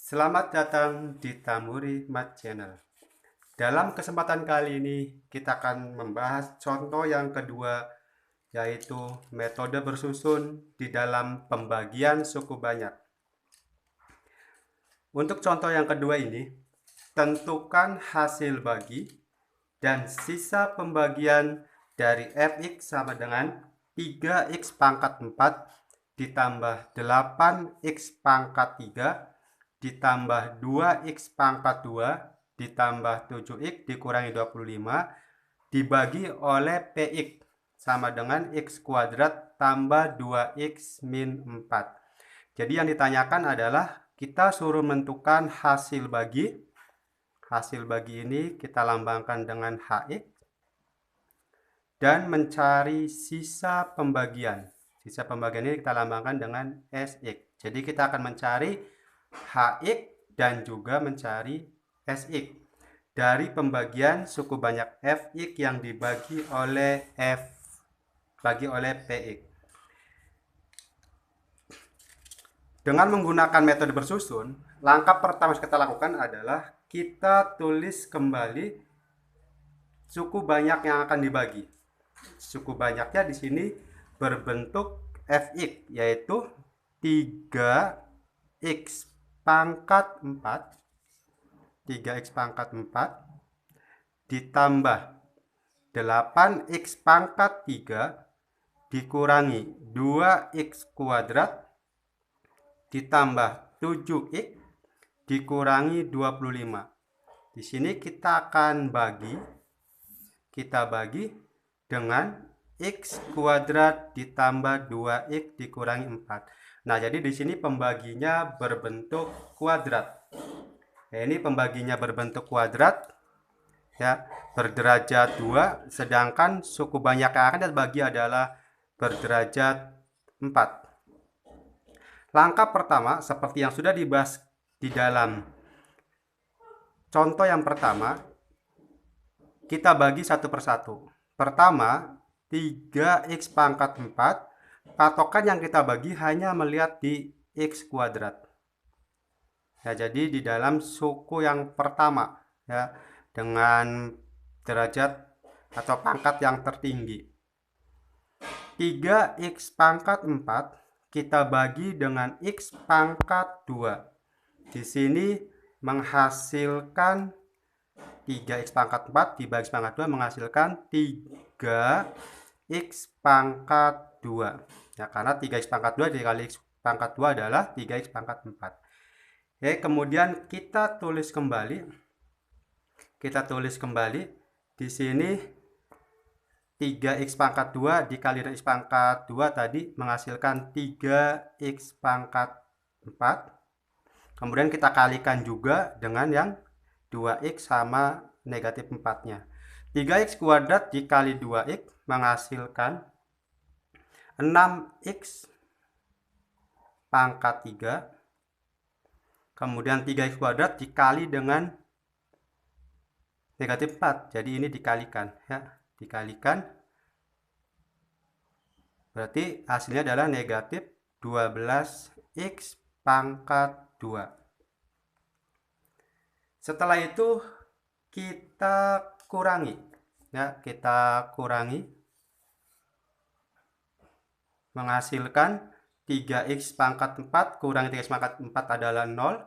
Selamat datang di Tamuri Mat Channel. Dalam kesempatan kali ini, kita akan membahas contoh yang kedua, yaitu metode bersusun di dalam pembagian suku banyak. Untuk contoh yang kedua ini, tentukan hasil bagi dan sisa pembagian dari fx sama dengan 3x pangkat 4 ditambah 8x pangkat 3 ditambah 2x pangkat 2 ditambah 7x dikurangi 25 dibagi oleh px sama dengan x kuadrat tambah 2x min 4. Jadi yang ditanyakan adalah kita suruh menentukan hasil bagi. Hasil bagi ini kita lambangkan dengan hx dan mencari sisa pembagian. Sisa pembagian ini kita lambangkan dengan sx. Jadi kita akan mencari hx dan juga mencari sx dari pembagian suku banyak fx yang dibagi oleh px. Dengan menggunakan metode bersusun, langkah pertama yang kita lakukan adalah kita tulis kembali suku banyak yang akan dibagi. Suku banyaknya di sini berbentuk fx, yaitu 3x pangkat 4 3x pangkat 4 ditambah 8x pangkat 3 dikurangi 2x kuadrat ditambah 7x dikurangi 25. Di sini kita akan bagi. Kita bagi dengan x kuadrat ditambah 2x dikurangi 4. Nah, jadi di sini pembaginya berbentuk kuadrat. Nah, ini pembaginya berbentuk kuadrat, ya, berderajat 2, sedangkan suku banyak yang akan dibagi adalah berderajat 4. Langkah pertama, seperti yang sudah dibahas di dalam contoh yang pertama, kita bagi satu persatu. Pertama, 3x pangkat 4, patokan yang kita bagi hanya melihat di x kuadrat. Ya, jadi di dalam suku yang pertama, ya, dengan derajat atau pangkat yang tertinggi. 3x pangkat 4 kita bagi dengan x pangkat 2. Di sini menghasilkan 3x pangkat 4 dibagi x pangkat 2 menghasilkan 3x pangkat 2. Ya, karena 3x pangkat 2 dikali x pangkat 2 adalah 3x pangkat 4. Oke, kemudian kita tulis kembali. Di sini 3x pangkat 2 dikali x pangkat 2 tadi menghasilkan 3x pangkat 4. Kemudian kita kalikan juga dengan yang 2x sama negatif 4-nya. 3x kuadrat dikali 2x menghasilkan 6x pangkat 3. Kemudian 3x kuadrat dikali dengan negatif 4. Jadi ini dikalikan, ya. Dikalikan. Berarti hasilnya adalah negatif 12x pangkat 2. Setelah itu kita kurangi, ya, kita kurangi menghasilkan 3x pangkat 4 kurangi 3x pangkat 4 adalah 0.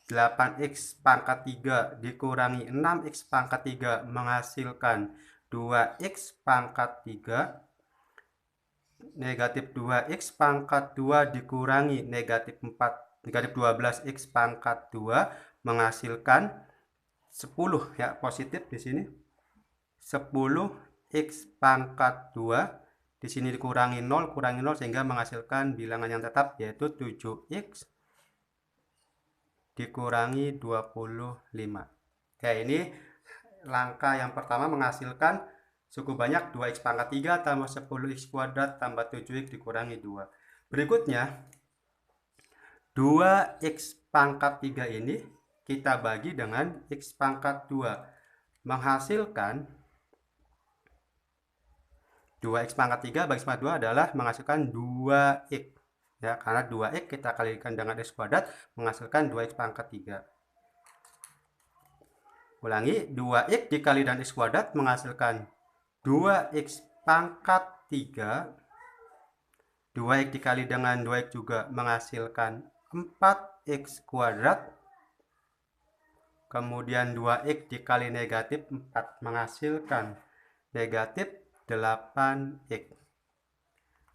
8x pangkat 3 dikurangi 6x pangkat 3 menghasilkan 2x pangkat 3. Negatif 2x pangkat 2 dikurangi negatif 12x pangkat 2 menghasilkan 10, ya, positif di sini. 10x pangkat 2 di sini dikurangi 0 sehingga menghasilkan bilangan yang tetap yaitu 7x dikurangi 25. Ya, ini langkah yang pertama menghasilkan suku banyak 2x pangkat 3 tambah 10x kuadrat tambah 7x dikurangi 2. Berikutnya 2x pangkat 3 ini kita bagi dengan x pangkat 2 menghasilkan 2x pangkat 3 bagi x pangkat 2 adalah menghasilkan 2x. ya, karena 2x kita kalikan dengan x kuadrat menghasilkan 2x pangkat 3. Ulangi, 2x dikali dengan x kuadrat menghasilkan 2x pangkat 3. 2x dikali dengan 2x juga menghasilkan 4x kuadrat. Kemudian 2x dikali negatif 4 menghasilkan negatif 8x.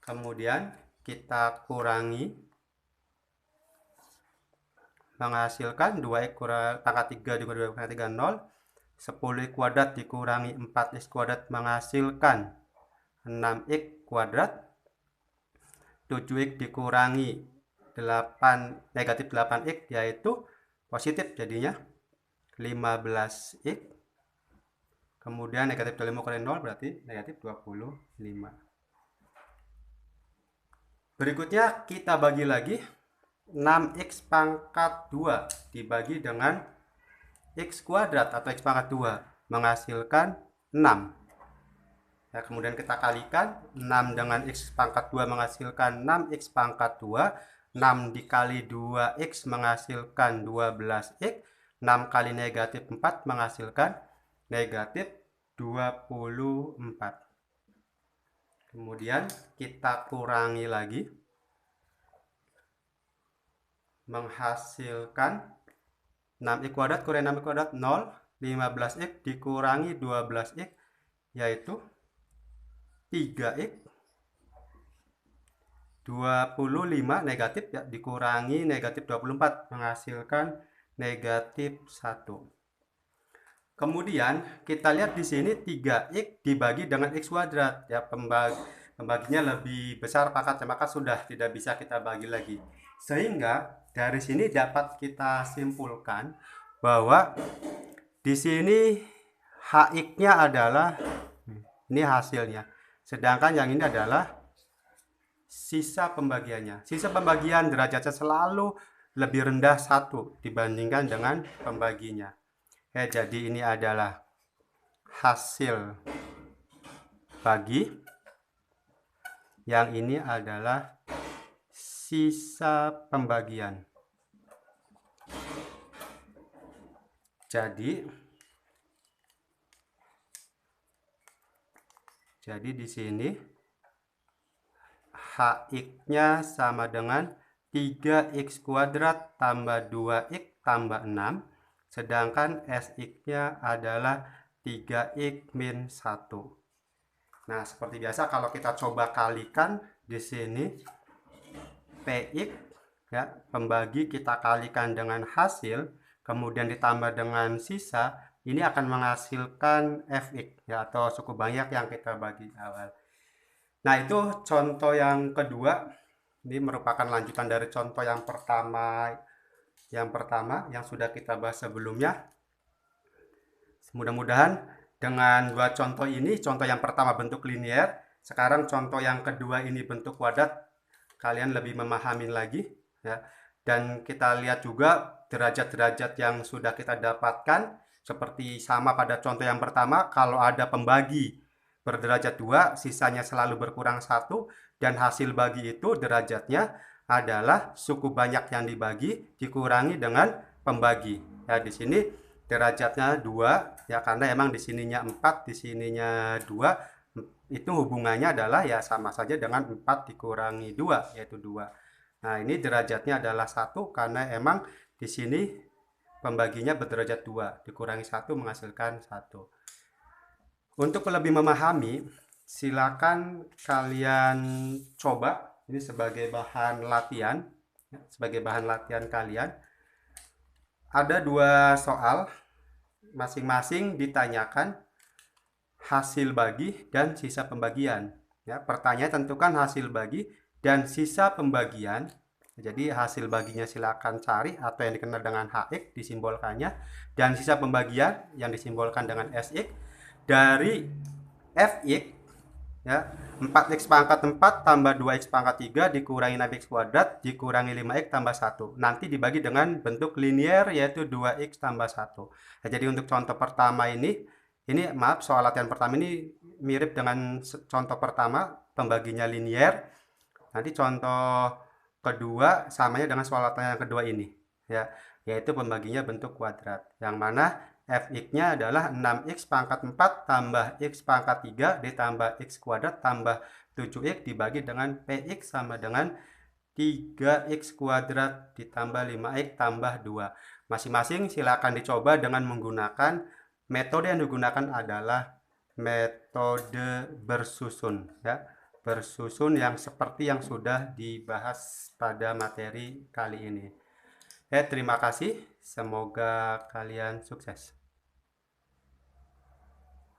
Kemudian kita kurangi menghasilkan 2x pangkat 3 dikurangi 2x pangkat 3 0. 10x kuadrat dikurangi 4x kuadrat menghasilkan 6x kuadrat. 7x dikurangi negatif 8x yaitu positif, jadinya 15x. Kemudian negatif 25 kurangi 0 berarti negatif 25. Berikutnya kita bagi lagi 6x pangkat 2 dibagi dengan x kuadrat atau x pangkat 2 menghasilkan 6. Ya, kemudian kita kalikan 6 dengan x pangkat 2 menghasilkan 6x pangkat 2. 6 dikali 2x menghasilkan 12x. 6 kali negatif 4 menghasilkan negatif 24. Kemudian kita kurangi lagi menghasilkan 6x kuadrat kurangi 6x kuadrat 0. 15x dikurangi 12x yaitu 3x. 25 negatif ya, dikurangi negatif 24 menghasilkan negatif 1. Kemudian kita lihat di sini 3x dibagi dengan x kuadrat ya, pembaginya lebih besar pangkatnya, maka sudah tidak bisa kita bagi lagi. Sehingga dari sini dapat kita simpulkan bahwa di sini hx-nya adalah ini hasilnya, sedangkan yang ini adalah sisa pembagiannya. Sisa pembagian derajatnya selalu lebih rendah 1 dibandingkan dengan pembaginya. Jadi ini adalah hasil bagi, yang ini adalah sisa pembagian. Jadi di sini hx-nya sama dengan 3x kuadrat tambah 2x tambah 6. Sedangkan sx-nya adalah 3x min 1. Nah, seperti biasa kalau kita coba kalikan di sini px ya, pembagi kita kalikan dengan hasil, kemudian ditambah dengan sisa, ini akan menghasilkan fx ya, atau suku banyak yang kita bagi awal. Nah, itu contoh yang kedua. Ini merupakan lanjutan dari contoh yang pertama yang sudah kita bahas sebelumnya. Mudah-mudahan dengan dua contoh ini, contoh yang pertama bentuk linear, sekarang contoh yang kedua ini bentuk kuadrat, kalian lebih memahami lagi ya. Dan kita lihat juga derajat-derajat yang sudah kita dapatkan, seperti sama pada contoh yang pertama, kalau ada pembagi berderajat 2, sisanya selalu berkurang 1, dan hasil bagi itu derajatnya adalah suku banyak yang dibagi dikurangi dengan pembagi. Ya, di sini derajatnya 2 ya, karena emang di sininya 4, di sininya 2, itu hubungannya adalah ya sama saja dengan 4 dikurangi 2 yaitu 2. Nah, ini derajatnya adalah 1 karena emang di sini pembaginya berderajat 2 dikurangi 1 menghasilkan 1. Untuk lebih memahami, silakan kalian coba ini sebagai bahan latihan, kalian. Ada 2 soal, masing-masing ditanyakan hasil bagi dan sisa pembagian. Ya, pertanyaan tentukan hasil bagi dan sisa pembagian. Jadi hasil baginya silakan cari atau yang dikenal dengan hx disimbolkannya, dan sisa pembagian yang disimbolkan dengan sx dari fx ya, 4x pangkat 4 tambah 2x pangkat 3 dikurangi 6x kuadrat dikurangi 5x tambah 1. Nanti dibagi dengan bentuk linear yaitu 2x tambah 1. Nah, jadi untuk contoh pertama ini maaf, soal latihan pertama ini mirip dengan contoh pertama, pembaginya linear. Nanti contoh kedua samanya dengan soal yang kedua ini ya, yaitu pembaginya bentuk kuadrat, yang mana fx-nya adalah 6x pangkat 4 tambah x pangkat 3 ditambah x kuadrat tambah 7x dibagi dengan px sama dengan 3x kuadrat ditambah 5x tambah 2. Masing-masing silakan dicoba dengan menggunakan metode yang digunakan adalah metode bersusun ya. Bersusun yang seperti yang sudah dibahas pada materi kali ini. Terima kasih. Semoga kalian sukses.